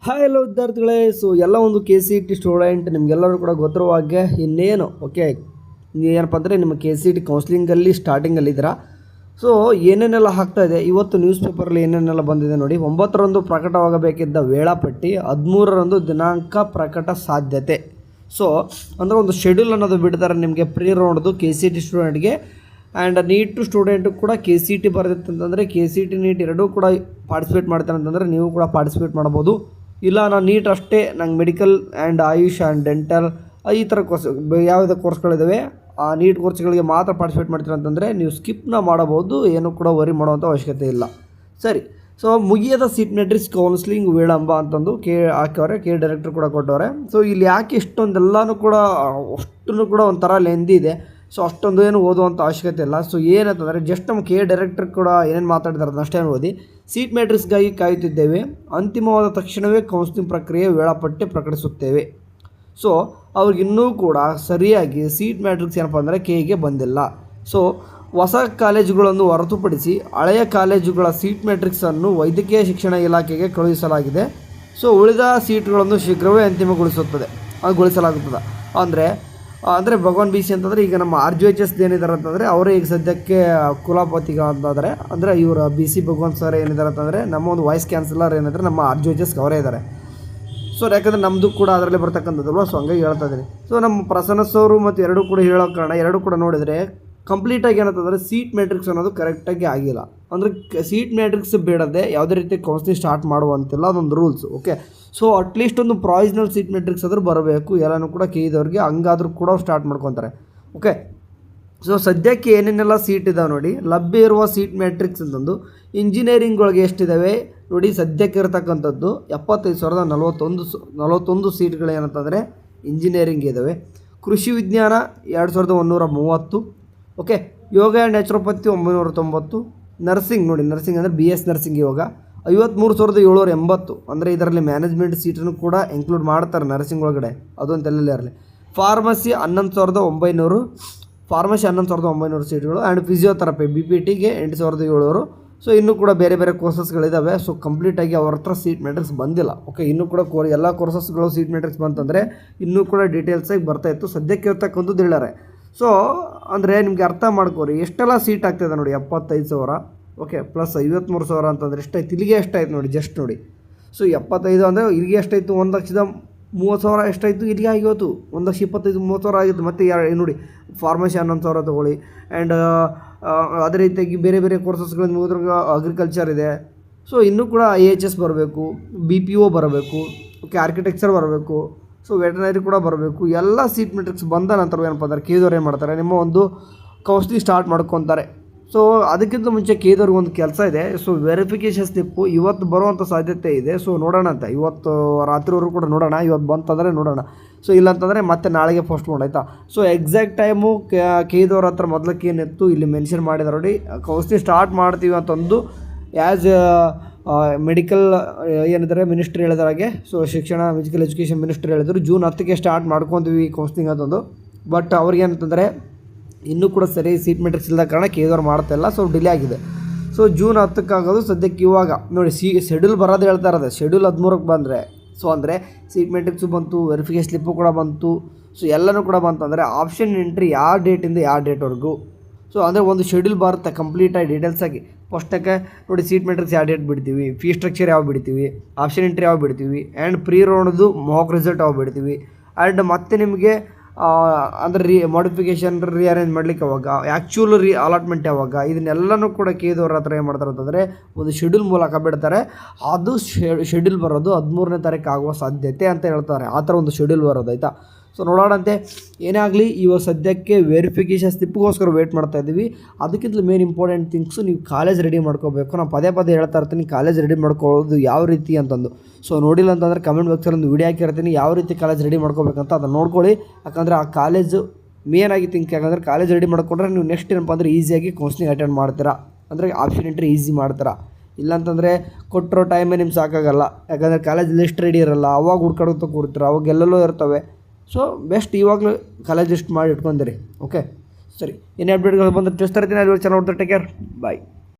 Hi ಎಲ್ಲ ವಿದ್ಯಾರ್ಥಿಗಳೇ. So ಎಲ್ಲ ಒಂದು ಕೆ ಸಿ ಟಿ ಸ್ಟೂಡೆಂಟ್ ನಿಮಗೆಲ್ಲರೂ ಕೂಡ ಗೊತ್ತಿರುವ ಹಾಗೆ ಇನ್ನೇನು ಓಕೆ ಏನಪ್ಪ ಅಂದರೆ ನಿಮ್ಮ ಕೆ ಸಿ ಟಿ ಕೌನ್ಸ್ಲಿಂಗಲ್ಲಿ ಸ್ಟಾರ್ಟಿಂಗಲ್ಲಿದ್ದೀರಾ. ಸೊ ಏನೇನೆಲ್ಲ ಆಗ್ತಾಯಿದೆ ಇವತ್ತು ನ್ಯೂಸ್ ಪೇಪರಲ್ಲಿ ಏನೇನೆಲ್ಲ ಬಂದಿದೆ ನೋಡಿ. 9ರಂದು ಪ್ರಕಟವಾಗಬೇಕಿದ್ದ ವೇಳಾಪಟ್ಟಿ 13ರಂದು ದಿನಾಂಕ ಪ್ರಕಟ ಸಾಧ್ಯತೆ. ಸೊ ಅಂದರೆ ಒಂದು ಶೆಡ್ಯೂಲ್ ಅನ್ನೋದು ಬಿಡ್ತಾರೆ ನಿಮಗೆ ಪ್ರೀ ರೌಂಡ್ದು ಕೆ ಸಿ ಟಿ ಸ್ಟೂಡೆಂಟ್ಗೆ. ಆ್ಯಂಡ್ ನೀಟು ಸ್ಟೂಡೆಂಟು ಕೂಡ ಕೆ ಸಿ ಟಿ ಬರೆದಿತ್ತಂತಂದರೆ ಕೆ ಸಿ ಟಿ ನೀಟ್ ಎರಡೂ ಕೂಡ ಪಾರ್ಟಿಸಿಪೇಟ್ ಮಾಡ್ತಾರೆ ಅಂತಂದರೆ ನೀವು ಕೂಡ ಪಾರ್ಟಿಸಿಪೇಟ್ ಮಾಡ್ಬೋದು. ಇಲ್ಲ ನಾನು ನೀಟ್ ಅಷ್ಟೇ, ನಂಗೆ medical and AYUSH and dental ಈ ಥರ ಕೋರ್ಸ್ ಯಾವುದೇ ಕೋರ್ಸ್ಗಳಿದ್ದಾವೆ ಆ ನೀಟ್ ಕೋರ್ಸ್ಗಳಿಗೆ ಮಾತ್ರ ಪಾರ್ಟಿಸಿಪೇಟ್ ಮಾಡ್ತೀರ ಅಂತಂದರೆ ನೀವು ಸ್ಕಿಪ್ನ ಮಾಡಬಹುದು, ಏನೂ ಕೂಡ ವರಿ ಮಾಡುವಂಥ ಅವಶ್ಯಕತೆ ಇಲ್ಲ. ಸರಿ, ಸೊ ಮುಗಿಯದ ಸೀಟ್ ಮೆಟ್ರಿಕ್ಸ್ ಕೌನ್ಸ್ಲಿಂಗ್ ವಿಳಂಬ ಅಂತಂದು ಹಾಕವ್ರೆ, ಡೈರೆಕ್ಟರ್ ಕೂಡ ಕೊಟ್ಟವ್ರೆ. ಸೊ ಇಲ್ಲಿ ಯಾಕೆ ಇಷ್ಟೊಂದೆಲ್ಲನೂ ಕೂಡ ಅಷ್ಟನ್ನು ಕೂಡ ಒಂಥರ ಲೆಂದಿ ಇದೆ. ಸೊ ಅಷ್ಟೊಂದು ಏನು ಓದುವಂಥ ಅವಶ್ಯಕತೆ ಇಲ್ಲ. ಸೊ ಏನಂತಂದರೆ ಜಸ್ಟ್ ನಮ್ಮ ಡೈರೆಕ್ಟರ್ ಕೂಡ ಏನೇನು ಮಾತಾಡಿದಾರೆ ಅದನ್ನಷ್ಟೇ ಓದಿ. ಸೀಟ್ ಮ್ಯಾಟ್ರಿಕ್ಸ್ಗಾಗಿ ಕಾಯುತ್ತಿದ್ದೇವೆ, ಅಂತಿಮವಾದ ತಕ್ಷಣವೇ ಕೌನ್ಸಿಲಿಂಗ್ ಪ್ರಕ್ರಿಯೆ ವೇಳಾಪಟ್ಟಿ ಪ್ರಕಟಿಸುತ್ತೇವೆ. ಸೊ ಅವ್ರಿಗಿನ್ನೂ ಕೂಡ ಸರಿಯಾಗಿ ಸೀಟ್ ಮ್ಯಾಟ್ರಿಕ್ಸ್ ಏನಪ್ಪ ಅಂದರೆ ಕೆಗೆ ಬಂದಿಲ್ಲ. ಸೊ ಹೊಸ ಕಾಲೇಜುಗಳನ್ನು ಹೊರತುಪಡಿಸಿ ಹಳೆಯ ಕಾಲೇಜುಗಳ ಸೀಟ್ ಮ್ಯಾಟ್ರಿಕ್ಸನ್ನು ವೈದ್ಯಕೀಯ ಶಿಕ್ಷಣ ಇಲಾಖೆಗೆ ಕಳುಹಿಸಲಾಗಿದೆ. ಸೊ ಉಳಿದ ಸೀಟ್ಗಳನ್ನು ಶೀಘ್ರವೇ ಗೊಳಿಸಲಾಗುತ್ತದೆ. ಅಂದರೆ ಭಗವಾನ್ ಬಿ ಸಿ ಅಂತಂದರೆ ಈಗ ನಮ್ಮ ಆರ್ ಜಿ ಎಚ್ ಎಸ್ ಏನಿದ್ದಾರೆ ಅಂತಂದರೆ ಅವರೇ ಈಗ ಸದ್ಯಕ್ಕೆ ಕುಲಪತಿಗಳಂತಾದರೆ, ಅಂದರೆ ಇವರು ಬಿ ಸಿ ಭಗವಾನ್ ಸರ್ ಏನಿದ್ದಾರೆ ಅಂತಂದರೆ ನಮ್ಮ ಒಂದು ವಾಯ್ಸ್ ಕ್ಯಾನ್ಸಲರ್ ಏನಿದ್ದಾರೆ ನಮ್ಮ ಆರ್ ಜಿ ಎಚ್ ಎಸ್ಗೆ ಅವರೇ ಇದ್ದಾರೆ. ಸೊ ಯಾಕಂದರೆ ನಮ್ಮದು ಕೂಡ ಅದರಲ್ಲಿ ಬರ್ತಕ್ಕಂಥದ್ದಲ್ವ, ಸೊ ಹಂಗಾಗಿ ಹೇಳ್ತಾ ಇದ್ದೀನಿ. ಸೊ ನಮ್ಮ ಪ್ರಸನ್ನ ಅವರು ಮತ್ತು ಎರಡೂ ಕೂಡ ಹೇಳೋ ಕಾರಣ ಎರಡೂ ಕೂಡ ನೋಡಿದರೆ ಕಂಪ್ಲೀಟಾಗಿ ಏನಂತಂದರೆ ಸೀಟ್ ಮ್ಯಾಟ್ರಿಕ್ಸ್ ಅನ್ನೋದು ಕರೆಕ್ಟಾಗಿ ಆಗಿಲ್ಲ. ಅಂದರೆ ಸೀಟ್ ಮ್ಯಾಟ್ರಿಕ್ಸ್ ಬೇಡದೆ ಯಾವುದೇ ರೀತಿ ಕೌನ್ಸಿಲಿಂಗ್ ಸ್ಟಾರ್ಟ್ ಮಾಡುವಂತಿಲ್ಲ, ಅದೊಂದು ರೂಲ್ಸ್. ಓಕೆ, ಸೊ ಅಟ್ಲೀಸ್ಟ್ ಒಂದು ಪ್ರಾವಿಷನಲ್ ಸೀಟ್ ಮ್ಯಾಟ್ರಿಕ್ಸ್ ಆದರೂ ಬರಬೇಕು ಎಲ್ಲನೂ ಕೂಡ ಕೇಳಿದವ್ರಿಗೆ, ಹಂಗಾದರೂ ಕೂಡ ಸ್ಟಾರ್ಟ್ ಮಾಡ್ಕೊತಾರೆ. ಓಕೆ, ಸೊ ಸದ್ಯಕ್ಕೆ ಏನೇನೆಲ್ಲ ಸೀಟ್ ಇದಾವೆ ನೋಡಿ. ಲಭ್ಯ ಇರುವ ಸೀಟ್ ಮ್ಯಾಟ್ರಿಕ್ಸ್ ಅಂತಂದು ಇಂಜಿನಿಯರಿಂಗ್ಗಳಿಗೆ ಎಷ್ಟಿದ್ದಾವೆ ನೋಡಿ. ಸದ್ಯಕ್ಕೆ ಇರತಕ್ಕಂಥದ್ದು 75,041 ಸೀಟ್ಗಳೇನಂತಂದರೆ ಇಂಜಿನಿಯರಿಂಗ್ ಇದ್ದಾವೆ. ಕೃಷಿ ವಿಜ್ಞಾನ 2,130. Okay, yoga and naturopathy 990. Nursing ನೋಡಿ, ನರ್ಸಿಂಗ್ ಅಂದರೆ BS ನರ್ಸಿಂಗ್ ಯೋಗ 53,780. ಅಂದರೆ ಇದರಲ್ಲಿ ಮ್ಯಾನೇಜ್ಮೆಂಟ್ ಸೀಟನ್ನು ಕೂಡ ಇನ್ಕ್ಲೂಡ್ ಮಾಡ್ತಾರೆ ನರ್ಸಿಂಗ್ ಒಳಗಡೆ, ಅದು ಅಂತೆಲ್ಲ ಇರಲಿ. ಫಾರ್ಮಸಿ 11,900, ಫಾರ್ಮಸಿ 11,900 ಸೀಟ್ಗಳು. ಆ್ಯಂಡ್ ಫಿಸಿಯೋಥೆರಪಿ BPTಗೆ 8,700. ಸೊ ಇನ್ನೂ ಕೂಡ ಬೇರೆ ಬೇರೆ ಕೋರ್ಸಸ್ಗಳಿದ್ದಾವೆ. ಸೊ ಕಂಪ್ಲೀಟಾಗಿ ಅವ್ರ ಹತ್ರ ಸೀಟ್ ಮ್ಯಾಟ್ರಿಕ್ಸ್ ಬಂದಿಲ್ಲ. ಓಕೆ, ಇನ್ನೂ ಕೂಡ ಎಲ್ಲ ಕೋರ್ಸಸ್ಗಳು ಸೀಟ್ ಮ್ಯಾಟ್ರಿಕ್ಸ್ ಬಂತಂದರೆ ಇನ್ನೂ ಕೂಡ ಡೀಟೇಲ್ಸಾಗಿ ಬರ್ತಾಯಿತ್ತು. ಸದ್ಯಕ್ಕೆ ಇರ್ತಕ್ಕಂಥದ್ದು ಹೇಳಾರೆ. ಸೊ ಅಂದರೆ ನಿಮಗೆ ಅರ್ಥ ಮಾಡ್ಕೋರಿ ಎಷ್ಟೆಲ್ಲ ಸೀಟ್ ಆಗ್ತಾಯಿದೆ ನೋಡಿ. 75,000 ಓಕೆ ಪ್ಲಸ್ 53,000 ಅಂತಂದರೆ ಎಷ್ಟಾಯ್ತು, ಇಲ್ಲಿಗೆ ಎಷ್ಟಾಯ್ತು ನೋಡಿ, ಜಸ್ಟ್ ನೋಡಿ. ಸೊ 75 ಅಂದರೆ ಇಲ್ಲಿಗೆ ಎಷ್ಟಾಯಿತು, 1,30,000 ಎಷ್ಟಾಯಿತು, ಇಲ್ಲಿಗೆ ಆಗಿತ್ತು 1,25,000-30,000 ಆಗಿತ್ತು. ಮತ್ತು ನೋಡಿ ಫಾರ್ಮಸಿ 11,000 ತೊಗೊಳ್ಳಿ. ಆ್ಯಂಡ್ ಅದೇ ರೀತಿಯಾಗಿ ಬೇರೆ ಬೇರೆ ಕೋರ್ಸಸ್ಗಳನ್ನು ಮುಗಿದ್ರೆ ಅಗ್ರಿಕಲ್ಚರ್ ಇದೆ. ಸೊ ಇನ್ನೂ ಕೂಡ IHS ಬರಬೇಕು, BPO ಬರಬೇಕು, ಓಕೆ ಆರ್ಕಿಟೆಕ್ಚರ್ ಬರಬೇಕು, ಸೊ ವೆಟನರಿ ಕೂಡ ಬರಬೇಕು. ಎಲ್ಲ ಸೀಟ್ ಮೆಟ್ರಿಕ್ಸ್ ಬಂದ ನಂತರ ಏನಪ್ಪ ಅಂದರೆ ಕೇದವ್ರು ಏನು ಮಾಡ್ತಾರೆ, ನಿಮ್ಮ ಒಂದು ಕೌನ್ಸಿಲಿಂಗ್ ಸ್ಟಾರ್ಟ್ ಮಾಡ್ಕೊತಾರೆ. ಸೊ ಅದಕ್ಕಿಂತ ಮುಂಚೆ ಕೇದವ್ರಿಗೆ ಒಂದು ಕೆಲಸ ಇದೆ. ಸೊ ವೆರಿಫಿಕೇಷನ್ ಸ್ಲಿಪ್ಪು ಇವತ್ತು ಬರುವಂಥ ಸಾಧ್ಯತೆ ಇದೆ. ಸೊ ನೋಡೋಣ ಅಂತ, ಇವತ್ತು ರಾತ್ರಿವರೆಗೂ ಕೂಡ ನೋಡೋಣ. ಇವತ್ತು ಬಂತಂದರೆ ನೋಡೋಣ, ಸೊ ಇಲ್ಲಾಂತಂದರೆ ಮತ್ತೆ ನಾಳೆಗೆ ಪೋಸ್ಟ್ಪೋನ್ ಆಯಿತಾ. ಸೊ ಎಕ್ಸಾಕ್ಟ್ ಟೈಮು ಕೇದವ್ರ ಹತ್ರ ಮೊದಲಕ್ಕೆ ಏನಿತ್ತು ಇಲ್ಲಿ ಮೆನ್ಷನ್ ಮಾಡಿದ್ದಾರೆ ನೋಡಿ. ಕೌನ್ಸಿಲಿಂಗ್ ಸ್ಟಾರ್ಟ್ ಮಾಡ್ತೀವಿ ಅಂತಂದು ಆ್ಯಸ್ ಮೆಡಿಕಲ್ ಏನಿದ್ದಾರೆ ಮಿನಿಸ್ಟ್ರಿ ಹೇಳಿದಾಗೆ. ಸೊ ಶಿಕ್ಷಣ ಫಿಸಿಕಲ್ ಎಜುಕೇಷನ್ ಮಿನಿಸ್ಟ್ರಿ ಹೇಳಿದ್ರು June 10ಕ್ಕೆ ಸ್ಟಾರ್ಟ್ ಮಾಡ್ಕೊತೀವಿ ಕೌನ್ಸಿಲಿಂಗ್ ಅಂತಂದು. ಬಟ್ ಅವ್ರಿಗೇನಂತಂದರೆ ಇನ್ನೂ ಕೂಡ ಸರಿ ಸೀಟ್ ಮೆಟ್ರಿಕ್ಸ್ ಇಲ್ಲದ ಕಾರಣ ಕೇದವ್ರು ಮಾಡ್ತಾಯಿಲ್ಲ. ಸೊ ಡಿಲೇ ಆಗಿದೆ. ಸೊ June 10ಕ್ಕಾಗೋದು ಸದ್ಯಕ್ಕೆ. ಇವಾಗ ನೋಡಿ ಶೆಡ್ಯೂಲ್ ಬರೋದು ಹೇಳ್ತಾ ಇರೋದು. ಶೆಡ್ಯೂಲ್ 13ಕ್ಕೆ ಬಂದರೆ ಸೊ ಅಂದರೆ ಸೀಟ್ ಮೆಟ್ರಿಕ್ಸು ಬಂತು, ವೆರಿಫಿಕೇಷನ್ ಸ್ಲಿಪ್ಪು ಕೂಡ ಬಂತು, ಸೊ ಎಲ್ಲನೂ ಕೂಡ ಬಂತಂದರೆ ಆಪ್ಷನ್ ಎಂಟ್ರಿ ಯಾವ ಡೇಟಿಂದ ಯಾವ ಡೇಟ್ವರೆಗೂ. ಸೊ ಅಂದರೆ ಒಂದು ಶೆಡ್ಯೂಲ್ ಬರುತ್ತೆ ಕಂಪ್ಲೀಟಾಗಿ ಡೀಟೇಲ್ಸಾಗಿ. ಫಸ್ಟಕ್ಕೆ ನೋಡಿ ಸೀಟ್ ಮೆಟ್ರಿಕ್ಸ್ ಯಾವ ಡೇಟ್ ಬಿಡ್ತೀವಿ, ಫೀ ಸ್ಟ್ರಕ್ಚರ್ ಯಾವ ಬಿಡ್ತೀವಿ, ಆಪ್ಷನ್ ಎಂಟ್ರಿ ಯಾವ ಬಿಡ್ತೀವಿ, ಆ್ಯಂಡ್ ಪ್ರೀ ರೌಂಡ್ದು ಮಾಕ್ ರಿಸಲ್ಟ್ ಯಾವ ಬಿಡ್ತೀವಿ, ಆ್ಯಂಡ್ ಮತ್ತೆ ನಿಮಗೆ ಅಂದರೆ ಮಾಡಿಫಿಕೇಷನ್ ರೀಅರೇಂಜ್ ಮಾಡಲಿಕ್ಕೆ ಯಾವಾಗ, ಆ್ಯಕ್ಚುಲ್ ಅಲಾಟ್ಮೆಂಟ್ ಯಾವಾಗ, ಇದನ್ನೆಲ್ಲನೂ ಕೂಡ ಕೇದವ್ರ ಹತ್ರ ಏನು ಮಾಡ್ತಾರೆ ಅಂತಂದರೆ ಒಂದು ಶೆಡ್ಯೂಲ್ ಮೂಲಕ ಬಿಡ್ತಾರೆ. ಅದು ಶೆಡ್ಯೂಲ್ ಬರೋದು 13ನೇ ತಾರೀಕು ಆಗುವ ಸಾಧ್ಯತೆ ಅಂತ ಹೇಳ್ತಾರೆ. ಆ ಥರ ಒಂದು ಶೆಡ್ಯೂಲ್ ಬರೋದು ಆಯಿತಾ. ಸೊ ನೋಡೋಣಂತೆ ಏನೇ ಆಗಲಿ. ಇವಾಗ ಸದ್ಯಕ್ಕೆ ವೆರಿಫಿಕೇಷನ್ ಸ್ಲಿಪ್ಗೋಸ್ಕರ ವೇಟ್ ಮಾಡ್ತಾ ಇದ್ದೀವಿ. ಅದಕ್ಕಿಂತ ಮೇನ್ ಇಂಪಾರ್ಟೆಂಟ್ ಥಿಂಗ್ಸು ನೀವು ಕಾಲೇಜ್ ರೆಡಿ ಮಾಡ್ಕೋಬೇಕು. ನಾನು ಪದೇ ಹೇಳ್ತಾ ಇರ್ತೀನಿ ಕಾಲೇಜ್ ರೆಡಿ ಮಾಡ್ಕೊಳ್ಳೋದು ಯಾವ ರೀತಿ ಅಂತಂದು. ಸೊ ನೋಡಿಲ್ಲ ಅಂತಂದರೆ ಕಮೆಂಟ್ ಬಾಕ್ಸಲ್ಲಿ ಒಂದು ವಿಡಿಯೋ ಹಾಕಿರ್ತೀನಿ ಯಾವ ರೀತಿ ಕಾಲೇಜ್ ರೆಡಿ ಮಾಡ್ಕೋಬೇಕಂತ, ಅದನ್ನು ನೋಡ್ಕೊಳ್ಳಿ. ಯಾಕಂದರೆ ಆ ಕಾಲೇಜು ಮೇನಾಗಿ ಥಿಂಕ್. ಯಾಕಂದರೆ ಕಾಲೇಜ್ ರೆಡಿ ಮಾಡಿಕೊಂಡ್ರೆ ನೀವು ನೆಕ್ಸ್ಟ್ ಏನಪ್ಪ ಅಂದರೆ ಈಸಿಯಾಗಿ ಕೌನ್ಸಿಲಿಂಗ್ ಅಟೆಂಡ್ ಮಾಡ್ತೀರಾ, ಅಂದರೆ ಆಪ್ಷನ್ ಎಂಟ್ರಿ ಈಸಿ ಮಾಡ್ತೀರಾ. ಇಲ್ಲಾಂತಂದರೆ ಕೊಟ್ಟಿರೋ ಟೈಮೇ ನಿಮ್ಗೆ ಸಾಕಾಗಲ್ಲ. ಯಾಕಂದರೆ ಕಾಲೇಜ್ ಲಿಸ್ಟ್ ರೆಡಿ ಇರೋಲ್ಲ, ಅವಾಗ ಹುಡ್ಕಾಡುತ್ತಾ ಕೂರ್ತೀರ, ಅವಾಗ ಎಲ್ಲೆಲ್ಲೋ ಇರ್ತವೆ. ಸೊ ಬೆಸ್ಟ್ ಇವಾಗಲೂ ಕಾಲೇಜ್ ಲಿಸ್ಟ್ ಮಾಡಿ ಇಟ್ಕೊಂಡಿರಿ. ಓಕೆ ಸರಿ, ಏನೇ ಅಪ್ಡೇಟ್ಗಳು ಬಂದರೆ ತಿಳಿಸ್ತಾ ಇರ್ತೀನಿ. ಅಲ್ಲಿ ಚೆನ್ನಾಗಿ ನೋಡ್ತಾರೆ. ಟೇಕ್ ಕೇರ್, ಬಾಯ್.